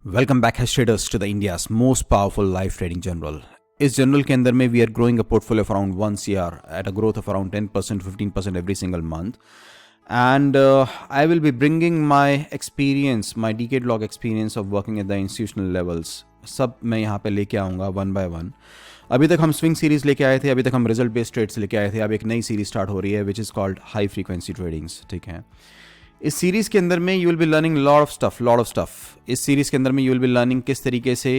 Welcome back है traders to the India's most powerful live trading journal. इस journal के अंदर में we are growing a portfolio of around 1 CR at a growth of around 10% 15% every single month. And I will be bringing my experience, my decade log experience of working at the institutional levels. सब मैं यहाँ पे लेके आऊँगा one by one. अभी तक हम swing series लेके आए थे, अभी तक हम रिजल्ट बेस्ड ट्रेड्स लेके आए थे, अब एक नई सीरीज स्टार्ट हो रही है which is called high frequency tradings. ठीक है, इस सीरीज़ के अंदर में you will be learning lot of stuff. इस सीरीज़ के अंदर में यू विल बी लर्निंग किस तरीके से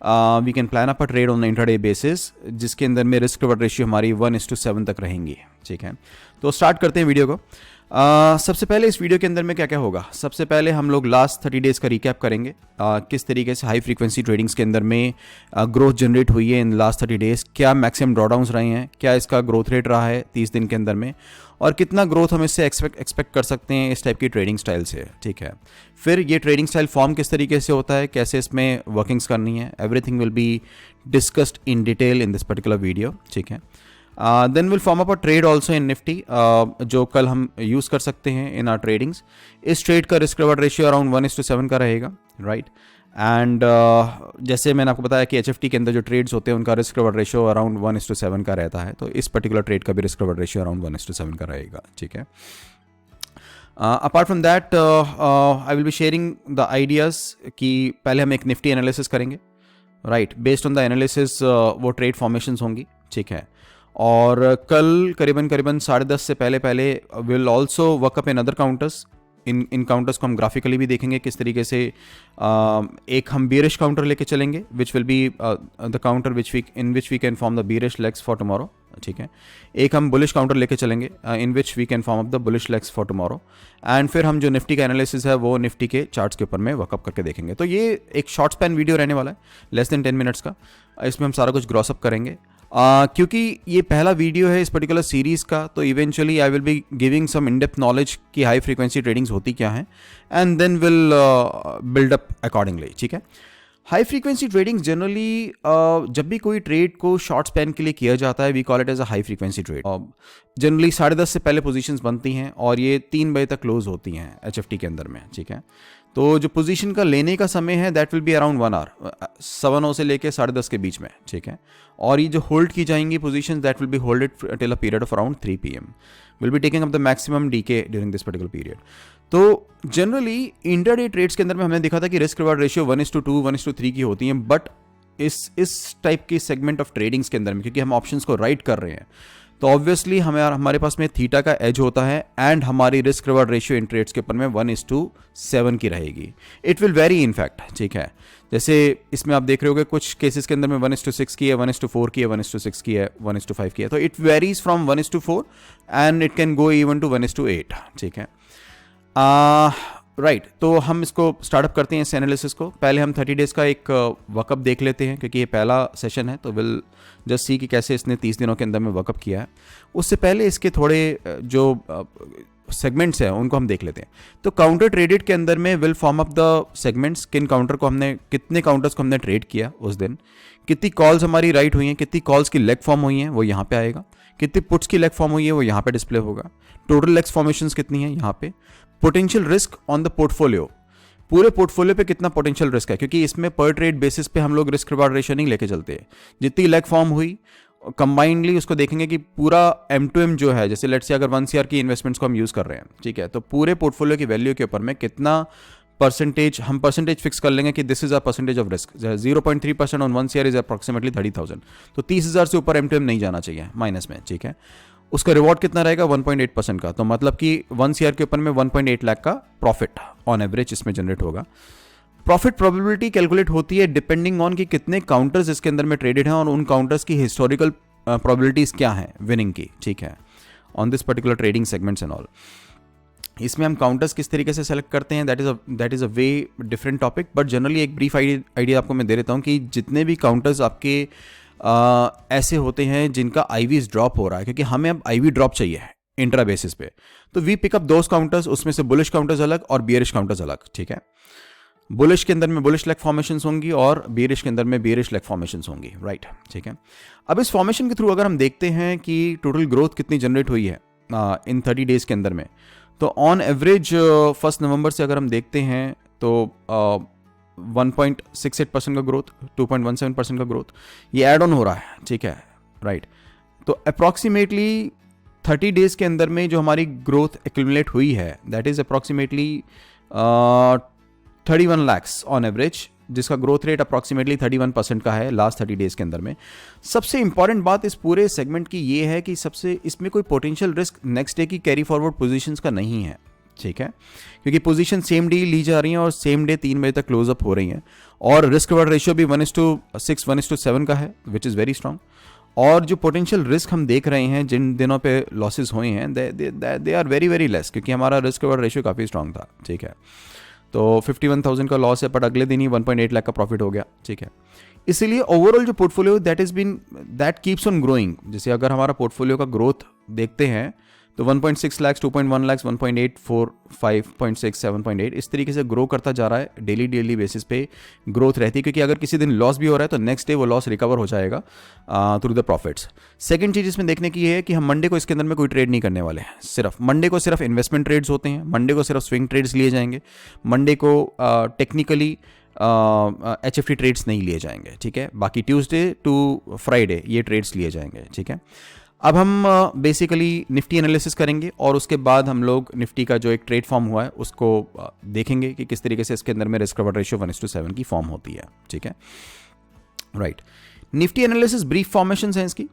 we can plan up a trade on intraday basis, जिसके अंदर में रिस्क रिवॉर्ड रेशियो हमारी 1:7 तक रहेंगी। ठीक है, तो स्टार्ट करते हैं वीडियो को। सबसे पहले इस वीडियो के अंदर में क्या क्या होगा, सबसे पहले हम लोग लास्ट 30 डेज़ का रिकैप करेंगे। किस तरीके से हाई फ्रीक्वेंसी ट्रेडिंग्स के अंदर में ग्रोथ जनरेट हुई है इन लास्ट 30 डेज़, क्या मैक्सिमम ड्रॉडाउन्स रहे हैं, क्या इसका ग्रोथ रेट रहा है 30 दिन के अंदर में, और कितना ग्रोथ हम इससे एक्सपेक्ट कर सकते हैं इस टाइप की ट्रेडिंग स्टाइल से। ठीक है, फिर ये ट्रेडिंग स्टाइल फॉर्म किस तरीके से होता है, कैसे इसमें वर्किंग्स करनी है, everything will be discussed in detail in this particular video. ठीक है, then will form up a trade also in Nifty, जो कल हम यूज़ कर सकते हैं इन आर ट्रेडिंग्स। इस ट्रेड का रिस्क रिवॉर्ड रेशियो अराउंड 1:7 का रहेगा, राइट। एंड जैसे मैंने आपको बताया कि HFT के अंदर जो ट्रेड्स होते हैं उनका रिस्क रिवॉर्ड रेशियो अराउंड 1:7 का रहता है, तो इस पर्टिकुलर ट्रेड का भी रिस्क रिवॉर्ड रेशियो अराउंड 1:7 का रहेगा। ठीक है, apart from that I will be sharing the ideas कि पहले हम एक निफ्टी एनालिसिस करेंगे, right. Based on the analysis वो ट्रेड फॉर्मेशंस होंगी। ठीक है, और कल करीबन 10:30 से पहले will also workup in other counters. In counters को हम ग्राफिकली भी देखेंगे किस तरीके से। एक हम बियरिश काउंटर लेके चलेंगे which will be the counter in which we can form the bearish legs for tomorrow. ठीक है, एक हम बुलिश काउंटर लेके चलेंगे in which we can form up the bullish legs for tomorrow. And फिर हम जो निफ्टी का एनालिसिस है वो निफ्टी के चार्ट्स के ऊपर में वर्कअप करके देखेंगे। तो ये एक शॉर्ट स्पैन वीडियो रहने वाला है, लेस देन 10 मिनट्स का। इसमें हम सारा कुछ ग्रॉसअप करेंगे। क्योंकि ये पहला वीडियो है इस पर्टिकुलर सीरीज़ का, तो eventually I will be giving some in depth knowledge कि हाई फ्रीक्वेंसी ट्रेडिंग्स होती क्या है, and then will build up accordingly. ठीक है, हाई फ्रीक्वेंसी ट्रेडिंग जनरली जब भी कोई ट्रेड को शॉर्ट स्पैन के लिए किया जाता है we call it as a high frequency trade. Generally 10:30 से पहले पोजीशंस बनती हैं और ये 3 बजे तक क्लोज होती हैं HFT के अंदर में। ठीक है, तो जो पोजीशन का लेने का समय है that will be around 1 hour, 9:15 से लेके 10:30 के बीच में। ठीक है, और ये जो होल्ड की जाएंगी positions that will be holded till a period of around 3 PM। Will be taking up the maximum decay during this particular period. तो जनरली इंट्राडे ट्रेड्स के अंदर में हमने देखा था कि रिस्क रिवॉर्ड रेशियो 1:2 1:3 की होती हैं, बट इस टाइप की सेगमेंट ऑफ ट्रेडिंग्स के अंदर में क्योंकि हम ऑप्शंस को राइट कर रहे हैं तो ऑब्वियसली हमारे पास में थीटा का एज होता है एंड हमारी risk reward ratio in trades के ऊपर में 1:7 की रहेगी। It will vary in fact. ठीक है, जैसे इसमें आप देख रहे होगे कुछ केसेस के अंदर में 1:6 की है, 1:4 की है, 1:6 की है, 1:5 की है, तो it varies from 1:4 and it can go even to 1:8। ठीक है, राइट, तो हम इसको स्टार्टअप करते हैं इस एनालिसिस को। पहले हम 30 डेज़ का एक वर्कअप देख लेते हैं क्योंकि ये पहला सेशन है, तो विल जस्ट सी कि कैसे इसने 30 दिनों के अंदर में वर्कअप किया है। उससे पहले इसके थोड़े जो सेगमेंट्स हैं उनको हम देख लेते हैं। तो काउंटर ट्रेडेड के अंदर में will form up the segments, किन काउंटर को हमने, कितने काउंटर्स को हमने ट्रेड किया उस दिन, कितनी कॉल्स हमारी राइट हुई हैं, कितनी कॉल्स की लेग फॉर्म हुई हैं वो यहाँ पे आएगा, कितनी पुट्स की लेग फॉर्म हुई है वो यहाँ पे डिस्प्ले होगा, टोटल लेग्स फॉर्मेशंस कितनी है यहाँ पे, potential risk on the portfolio, पूरे पोर्टफोलियो पे कितना पोटेंशियल रिस्क है, क्योंकि इसमें पर ट्रेड बेसिस पे हम लोग रिस्क रिवॉर्ड रेशियो नहीं लेके चलते हैं। जितनी लेग फॉर्म हुई कंबाइंडली उसको देखेंगे कि पूरा M2M जो है, जैसे लेट्स से अगर 1 CR की इन्वेस्टमेंट्स को हम यूज़ कर रहे हैं, ठीक है, तो पूरे पोर्टफोलियो की वैल्यू के ऊपर में कितना परसेंटेज, हम परसेंटेज फिक्स कर लेंगे कि this is a percentage of risk. 0.3% on 1 CR is approximately 30,000, तो 30,000 से ऊपर M2M नहीं जाना चाहिए माइनस में। ठीक है, उसका रिवॉर्ड कितना रहेगा 1.8% का, तो मतलब कि 1 CR के ऊपर में 1.8 लाख का प्रॉफिट ऑन एवरेज इसमें जनरेट होगा। प्रॉफिट प्रोबेबिलिटी कैलकुलेट होती है डिपेंडिंग ऑन कि कितने काउंटर्स इसके अंदर में ट्रेडेड हैं और उन काउंटर्स की हिस्टोरिकल प्रोबेबिलिटीज क्या हैं विनिंग की। ठीक है, on this particular trading segments and all. इसमें हम काउंटर्स किस तरीके से सेलेक्ट करते हैं that is a way different topic, but generally एक ब्रीफ आइडिया आपको मैं दे देता हूँ कि जितने भी काउंटर्स आपके ऐसे होते हैं जिनका IVs ड्रॉप हो रहा है, क्योंकि हमें अब IV ड्रॉप चाहिए इंट्रा बेसिस पे, तो वी पिकअप दोज काउंटर्स, उसमें से बुलिश काउंटर्स अलग और बियरिश काउंटर्स अलग। ठीक है, बुलिश के अंदर में बुलिश लेग फॉर्मेशंस होंगी और बियरिश के अंदर में बियरिश लेग फॉर्मेशंस होंगी, राइट। ठीक है, अब इस फॉर्मेशन के थ्रू अगर हम देखते हैं कि टोटल ग्रोथ कितनी जनरेट हुई है इन 30 डेज़ के अंदर में, तो ऑन एवरेज 1 नवंबर से अगर हम देखते हैं तो 1.68% का ग्रोथ, 2.17% का ग्रोथ, ये ऐड ऑन हो रहा है, ठीक है, राइट। तो अप्रॉक्सीमेटली 30 डेज के अंदर में जो हमारी ग्रोथ एक्यूमुलेट हुई है, that is approximately 31 lakhs on average, जिसका ग्रोथ रेट अप्रॉक्सीमेटली 31% का है लास्ट 30 डेज के अंदर में। सबसे इंपॉर्टेंट बात इस पूरे सेगमेंट की ये है कि सबसे इसमें कोई पोटेंशियल रिस्क नेक्स्ट डे की कैरी फॉरवर्ड पोजीशंस का नहीं है, ठीक है, क्योंकि पोजीशन सेम डे ली जा रही हैं और सेम डे 3 बजे तक क्लोज अप हो रही हैं, और रिस्क रिवॉर्ड रेशियो भी 1:6 1:7 का है, विच इज़ वेरी स्ट्रांग। और जो पोटेंशियल रिस्क हम देख रहे हैं जिन दिनों पे लॉसेस हुए हैं, they are very very less, क्योंकि हमारा रिस्क रिवॉर्ड रेशियो काफ़ी स्ट्रांग था, ठीक है। तो 51,000 का लॉस है, बट अगले दिन ही 1.8 लाख का प्रॉफिट हो गया, ठीक है। इसीलिए ओवरऑल जो portfolio that keeps on growing, जैसे अगर हमारा पोर्टफोलियो का ग्रोथ देखते हैं तो 1.6 लाख, 2.1 लाख, 1.8, 4, 5.6, 7.8 इस तरीके से ग्रो करता जा रहा है। डेली बेसिस पे ग्रोथ रहती है, क्योंकि अगर किसी दिन लॉस भी हो रहा है तो नेक्स्ट डे वो लॉस रिकवर हो जाएगा थ्रू द प्रॉफिट्स। सेकंड चीज़ इसमें देखने की है कि हम मंडे को इसके अंदर में कोई ट्रेड नहीं करने वाले हैं, सिर्फ मंडे को सिर्फ इन्वेस्टमेंट ट्रेड्स होते हैं, मंडे को सिर्फ स्विंग ट्रेड्स लिए जाएंगे, मंडे को टेक्निकली HFT ट्रेड्स नहीं लिए जाएंगे, ठीक है। बाकी ट्यूसडे टू फ्राइडे ये ट्रेड्स लिए जाएंगे, ठीक है। अब हम बेसिकली निफ्टी एनालिसिस करेंगे और उसके बाद हम लोग निफ्टी का जो एक ट्रेड फॉर्म हुआ है उसको देखेंगे कि किस तरीके से इसके अंदर में रिस्क रिवॉर्ड रेशियो 1:7 की फॉर्म होती है, ठीक है, right. Nifty analysis brief formations हैं इसकी।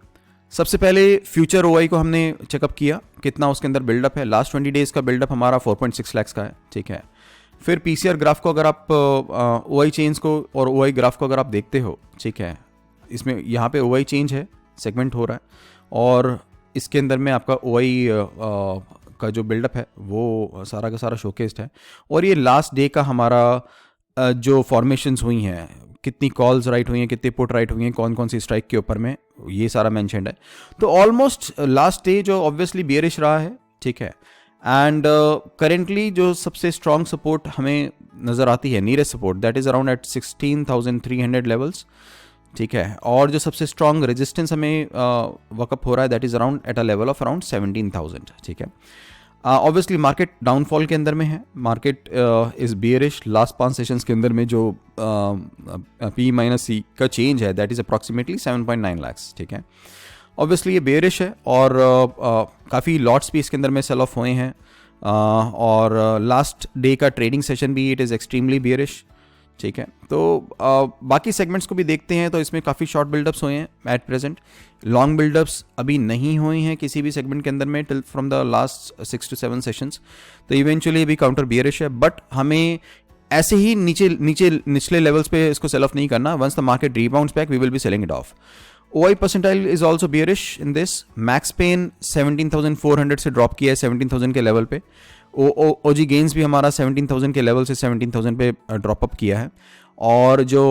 सबसे पहले फ्यूचर OI को हमने चेकअप किया, कितना उसके अंदर बिल्डअप है। लास्ट 20 डेज का बिल्डअप हमारा 4.6 लाख का है, ठीक है। फिर PCR ग्राफ को अगर आप OI चेंज को और OI ग्राफ को अगर आप देखते हो, ठीक है, इसमें यहाँ पे OI चेंज है, सेगमेंट हो रहा है, और इसके अंदर में आपका OI का जो बिल्डअप है वो सारा का सारा शोकेस्ड है। और ये लास्ट डे का हमारा जो फॉर्मेशंस हुई हैं, कितनी कॉल्स राइट हुई हैं, कितनी पुट राइट हुई हैं, कौन कौन सी स्ट्राइक के ऊपर में, ये सारा मेंशन्ड है। तो ऑलमोस्ट लास्ट डे जो ऑब्वियसली बेयरिश रहा है, ठीक है। एंड करेंटली जो सबसे स्ट्रॉन्ग सपोर्ट हमें नज़र आती है, nearest support, that is around at 16,300 levels, ठीक है। और जो सबसे स्ट्रॉन्ग रेजिस्टेंस हमें वर्कअप हो रहा है, that is around at a level of around 17,000, ठीक है। ऑब्वियसली मार्केट डाउनफॉल के अंदर में है, market is bearish. Last 5 sessions के अंदर में जो P-C का चेंज है, दैट इज़ अप्रॉक्सीमेटली 7.9 लाख्स, ठीक है। ऑब्वियसली ये बेयरिश है और काफ़ी लॉट्स भी इसके अंदर में सेल ऑफ हुए हैं, और लास्ट डे का ट्रेडिंग सेशन भी इट इज़ एक्सट्रीमली बेयरिश, ठीक है। तो बाकी सेगमेंट्स को भी देखते हैं तो इसमें काफ़ी शॉर्ट बिल्डअप्स हुए हैं एट प्रेजेंट, लॉन्ग बिल्डअप्स अभी नहीं हुए हैं किसी भी सेगमेंट के अंदर में till from the last 6 to 7 sessions. तो इवेंचुअली अभी काउंटर बियरिश है, बट हमें ऐसे ही निचले लेवल्स पे इसको सेल ऑफ नहीं करना। Once the market rebounds back we will be selling it off. OI percentile is also bearish in this. Max pain 17,400 से ड्रॉप किया है 17,000 के लेवल पे। OG गेन्स भी हमारा 17,000 के लेवल से 17,000 पे ड्रॉप अप किया है, और जो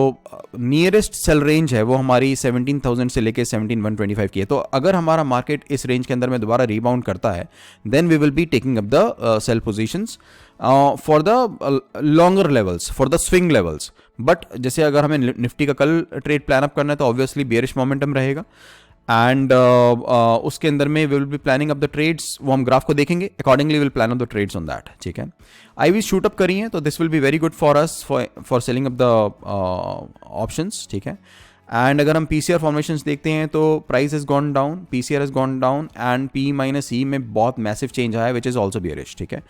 नियरेस्ट सेल रेंज है वो हमारी 17,000 से लेके 17,125 की है। तो अगर हमारा मार्केट इस रेंज के अंदर में दोबारा रीबाउंड करता है, then we will be taking up the sell positions for the longer levels, for the swing levels. But जैसे अगर हमें निफ्टी का कल ट्रेड प्लान अप करना है तो ऑब्वियसली बेयरिश मोमेंटम रहेगा, एंड उसके अंदर में we will be planning up the trades. वो हम ग्राफ को देखेंगे, accordingly will plan up the trades on that, ठीक है। IV शूट अप करी है तो this will be very good for us for selling up the options, ठीक है। एंड अगर हम PCR फॉर्मेशंस देखते हैं तो price has gone down, PCR has gone down, and P-C में बहुत मैसिव चेंज आया है विच इज ऑल्सो बियरिश, ठीक है।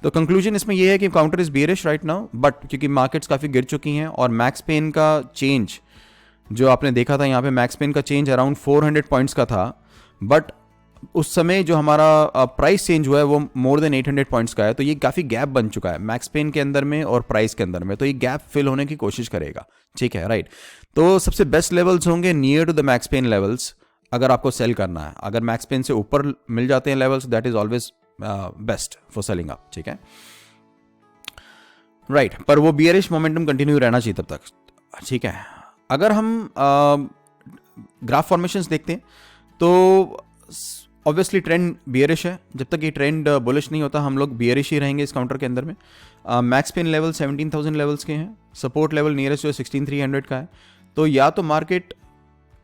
तो कंक्लूजन इसमें यह है कि counter is bearish right now, but क्योंकि मार्केट्स काफ़ी गिर चुकी हैं, और मैक्स पेन का चेंज जो आपने देखा था यहाँ पे, मैक्स पेन का चेंज अराउंड 400 पॉइंट्स का था, बट उस समय जो हमारा प्राइस चेंज हुआ है वो मोर देन 800 पॉइंट्स का है। तो ये काफ़ी गैप बन चुका है मैक्स पेन के अंदर में और प्राइस के अंदर में, तो ये गैप फिल होने की कोशिश करेगा, ठीक है, राइट। तो सबसे बेस्ट लेवल्स होंगे near to the max pain levels अगर आपको सेल करना है। अगर मैक्स पेन से ऊपर मिल जाते हैं levels, that is always best for selling up, ठीक है, राइट। पर वो बियरिश मोमेंटम कंटिन्यू रहना चाहिए तब तक, ठीक है। अगर हम ग्राफ फॉर्मेशंस देखते हैं तो ऑब्वियसली ट्रेंड बियरिश है। जब तक ये ट्रेंड बुलिश नहीं होता हम लोग बियरिश ही रहेंगे इस काउंटर के अंदर में। मैक्स पेन लेवल 17,000 लेवल्स के हैं, सपोर्ट लेवल नियरेस्ट जो 16,300 का है। तो या तो मार्केट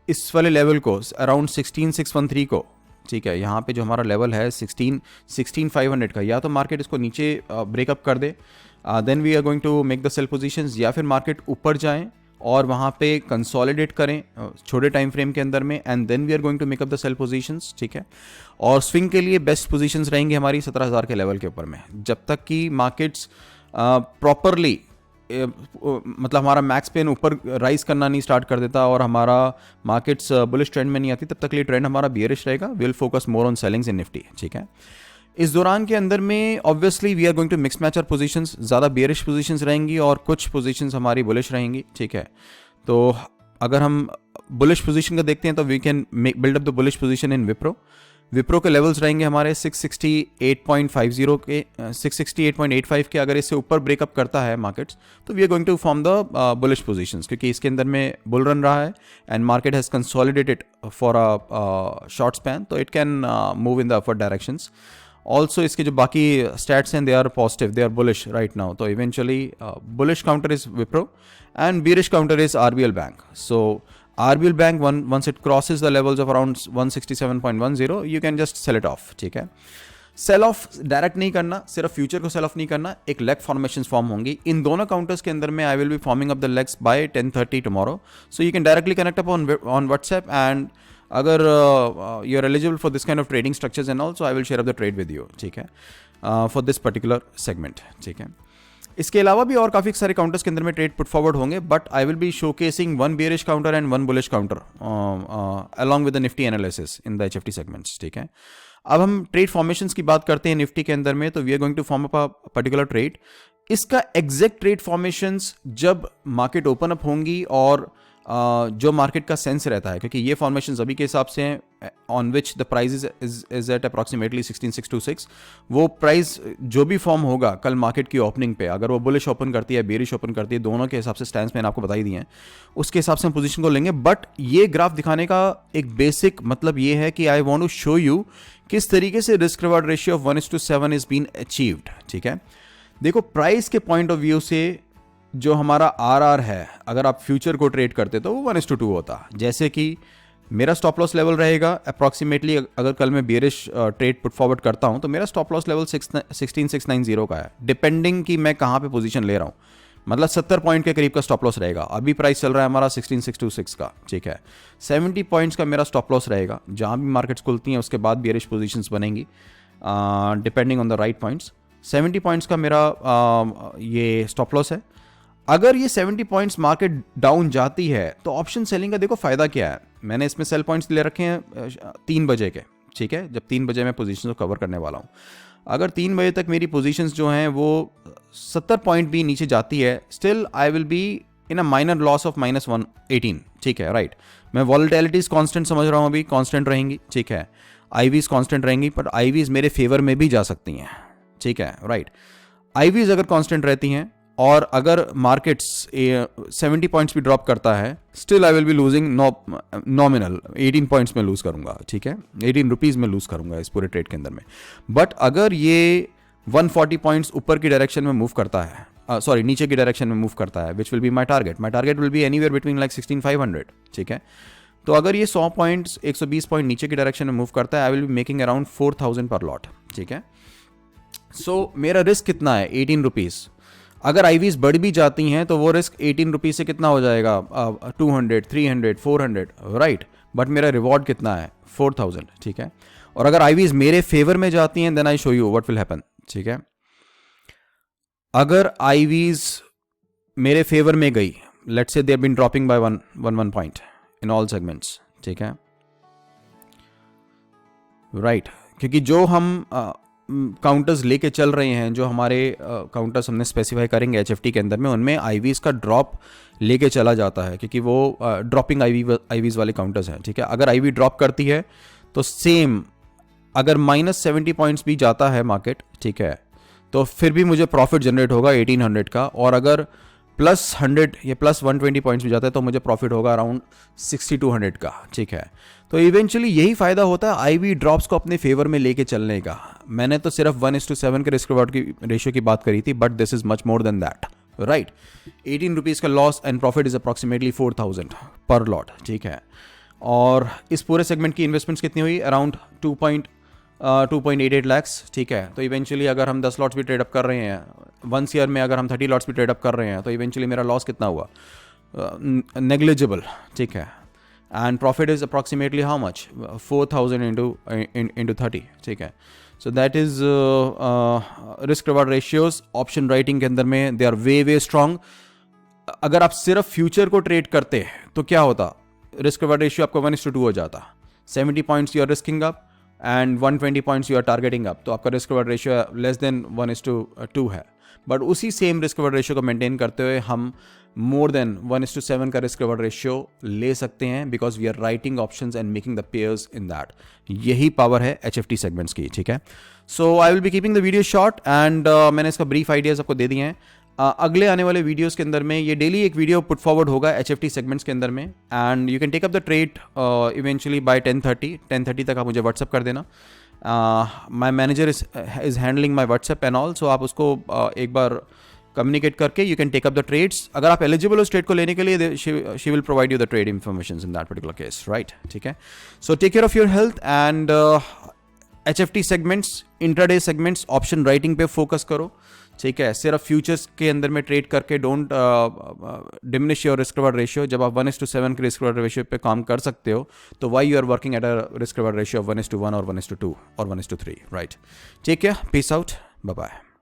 इस वाले लेवल को अराउंड 16,613 को, ठीक है, यहाँ पे जो हमारा लेवल है 16,500 का, या तो मार्केट इसको नीचे ब्रेकअप कर दे then we are going to make the sell positions, या फिर मार्केट ऊपर जाएं और वहाँ पे कंसोलिडेट करें छोटे टाइम फ्रेम के अंदर में, and then we are going to make up the sell positions, ठीक है। और स्विंग के लिए बेस्ट पोजीशंस रहेंगी हमारी 17,000 के लेवल के ऊपर में, जब तक कि मार्केट्स प्रॉपरली मतलब हमारा मैक्स पेन ऊपर राइज करना नहीं स्टार्ट कर देता और हमारा मार्केट्स बुलिश ट्रेंड में नहीं आती, तब तक के लिए ट्रेंड हमारा बियरिश रहेगा। We will focus more on sellings in Nifty, ठीक है। इस दौरान के अंदर में obviously we are going to mix match our positions, ज़्यादा बियरिश पोजीशंस रहेंगी और कुछ पोजीशंस हमारी बुलिश रहेंगी, ठीक है। तो अगर हम बुलिश पोजीशन का देखते हैं तो we can build up the bullish position in Wipro के लेवल्स रहेंगे हमारे 668.50 के 668.85 के। अगर इससे ऊपर ब्रेकअप करता है मार्केट्स तो we are going to form the bullish positions, क्योंकि इसके अंदर में बुल रन रहा है and market has consolidated for a short span, तो it can move in the upward directions. Also इसके जो बाकी स्टैट्स हैं they are positive, they are bullish right now, तो eventually bullish counter is Wipro and bearish counter is RBL Bank. So RBL Bank, once it crosses the levels of around 167.10, you can just sell it off, ठीक है। Cell of direct नहीं करना, सिर्फ future को cell off नहीं करना, एक leg formation form होंगी इन दोनों काउंटर्स के अंदर में। I will be forming up the legs by 10:30 tomorrow, so you can directly connect up on WhatsApp, and अगर you are eligible for this kind of trading structures and also I will share up the trade with you, ठीक है, for this particular segment, ठीक है। इसके अलावा भी और काफ़ी सारे काउंटर्स के अंदर में ट्रेड पुट फॉरवर्ड होंगे, but I will be showcasing one bearish counter and one bullish counter along with the Nifty analysis in the HFT segments, ठीक है। अब हम ट्रेड फॉर्मेशंस की बात करते हैं निफ्टी के अंदर में, तो we are going to form up a particular trade. इसका एग्जैक्ट ट्रेड फॉर्मेशंस जब मार्केट ओपन अप होंगी और जो मार्केट का सेंस रहता है, क्योंकि ये फॉर्मेशन अभी के हिसाब से हैं on which the price is at approximately 16,626। वो प्राइस जो भी फॉर्म होगा कल मार्केट की ओपनिंग पे, अगर वो बुलिश ओपन करती है बेरिश ओपन करती है, दोनों के हिसाब से स्टैंस मैंने आपको बता ही दिए हैं, उसके हिसाब से हम पोजीशन को लेंगे। बट ये ग्राफ दिखाने का एक बेसिक मतलब ये है कि I want to show you किस तरीके से risk reward ratio of 1:7 is been achieved, ठीक है। देखो प्राइस के पॉइंट ऑफ व्यू से जो हमारा आरआर है, अगर आप फ्यूचर को ट्रेड करते तो वो 1:2 होता। जैसे कि मेरा स्टॉप लॉस लेवल रहेगा अप्रॉक्सीमेटली, अगर कल मैं बेरिश ट्रेड पुट फॉरवर्ड करता हूं तो मेरा स्टॉप लॉस लेवल 16,690 का है, डिपेंडिंग कि मैं कहां पे पोजीशन ले रहा हूं, मतलब 70 पॉइंट के करीब का स्टॉप लॉस रहेगा। अभी प्राइस चल रहा है हमारा 16,626 का, ठीक है। 70 पॉइंट्स का मेरा स्टॉप लॉस रहेगा, जहां भी मार्केट्स खुलती हैं उसके बाद बेरिश पोजीशंस बनेंगी depending on the right points. 70 points का मेरा ये स्टॉप लॉस है। अगर ये 70 पॉइंट्स मार्केट डाउन जाती है तो ऑप्शन सेलिंग का देखो फायदा क्या है। मैंने इसमें सेल पॉइंट्स ले रखे हैं 3 बजे के, ठीक है, जब 3 बजे मैं पोजीशन को कवर करने वाला हूँ। अगर 3 बजे तक मेरी पोजीशंस जो हैं वो 70 पॉइंट भी नीचे जाती है, still I will be in a minor loss of -118, ठीक है, राइट। मैं वॉलेटिलिटीज कांस्टेंट समझ रहा हूँ, अभी कांस्टेंट रहेंगी, ठीक है। आईवीज कांस्टेंट रहेंगी, पर आईवीज मेरे फेवर में भी जा सकती हैं, ठीक है, राइट। आईवीज अगर कांस्टेंट रहती हैं और अगर मार्केट्स 70 पॉइंट्स भी ड्रॉप करता है, still I will be losing nominal 18 points में लूज करूंगा, ठीक है, 18 रुपीज़ में लूज करूंगा इस पूरे ट्रेड के अंदर में। बट अगर ये 140 पॉइंट्स ऊपर की डायरेक्शन में मूव करता है, सॉरी नीचे की डायरेक्शन में मूव करता है, विच will be my target will be anywhere between like 16,500, ठीक है। तो अगर ये 100 पॉइंट्स 120 पॉइंट नीचे की डायरेक्शन में मूव करता है, आई will be making around 4,000 per lot, ठीक है। सो मेरा रिस्क कितना है? 18 रुपीज़। अगर आईवीज बढ़ भी जाती हैं तो वो रिस्क 18 रुपीज़ से कितना हो जाएगा? 200, 300, 400, राइट। बट मेरा रिवॉर्ड कितना है? 4,000, ठीक है। और अगर आईवीज मेरे फेवर में जाती हैं, then I show you what will happen, ठीक है। अगर आईवीज मेरे फेवर में गई, let's say they have been dropping by 1 point in all segments, ठीक है, राइट। क्योंकि जो हम काउंटर्स लेके चल रहे हैं, जो हमारे काउंटर्स हमने स्पेसिफाई करेंगे एचएफटी के अंदर में, उनमें आईवीज का ड्रॉप लेके चला जाता है, क्योंकि वो ड्रॉपिंग आईवीज वाले काउंटर्स हैं, ठीक है। अगर आईवी ड्रॉप करती है तो सेम, अगर -70 पॉइंट्स भी जाता है मार्केट, ठीक है, तो फिर भी मुझे प्रॉफिट जनरेट होगा 1800 का। और अगर +100 या +120 पॉइंट्स भी जाता है तो मुझे प्रॉफिट होगा अराउंड 6200 का, ठीक है। तो इवेंचुअली यही फायदा होता है आईवी ड्रॉप्स को अपने फेवर में लेके चलने का। मैंने तो सिर्फ 1:7 के रिस्क रिवॉर्ड की रेशियो की बात करी थी, but this is much more than that, right. 18 rupees का loss and profit is approximately 4,000 per lot, ठीक है। और इस पूरे सेगमेंट की इन्वेस्टमेंट्स कितनी हुई? अराउंड 2.5 2.88 लैक्स, ठीक है। तो इवेंचुअली अगर हम 10 लॉट्स भी ट्रेड अप कर रहे हैं, 1 ईयर में अगर हम 30 लॉट्स भी ट्रेड अप कर रहे हैं, तो इवेंचुअली मेरा लॉस कितना हुआ? नेग्लिजिबल, ठीक है। And profit is approximately how much? 4,000 into 30, ठीक है। So that is risk reward ratios option writing के अंदर में दे आर वे स्ट्रांग। अगर आप सिर्फ फ्यूचर को ट्रेड करते तो क्या होता? रिस्क रिवार्ड रेशियो आपका 1:2 हो जाता। 70 points you are risking up and 120 points you are targeting up, तो आपका risk reward ratio less than 1:2 है। बट उसी सेम रिस्क रिवार्ड रेशियो को मेंटेन करते हुए हम मोर देन 1:7 का रिस्क रिवार्ड रेशियो ले सकते हैं, because we are writing options and making the pairs in that. यही पावर है HFT सेगमेंट्स की, ठीक है। So I will be keeping the video short and मैंने इसका ब्रीफ आइडियाज आपको दे दिए हैं। अगले आने वाले वीडियोस के अंदर में ये डेली एक वीडियो पुट फॉरवर्ड होगा HFT सेगमेंट्स के अंदर में, and you can take up the trade eventually by 10:30 तक आप मुझे व्हाट्सअप कर देना। My manager is handling my WhatsApp and all, so आप उसको एक बार कम्युनिकेट करके you can take up the trades. अगर आप एलिजिबल हो ट्रेड को लेने के लिए, she will provide you the trade information in that particular case, right, ठीक है। So take care of your health and HFT segments, intraday segments, option writing पे फोकस करो, ठीक है। सिर्फ फ्यूचर्स के अंदर में ट्रेड करके don't diminish your risk reward ratio. जब आप 1:7 के रिस्क रिवार्ड रेशियो पे काम कर सकते हो, तो why you are working at a risk reward ratio of 1:1 और 1:2 और 1:3, right. Take care, peace out, bye bye.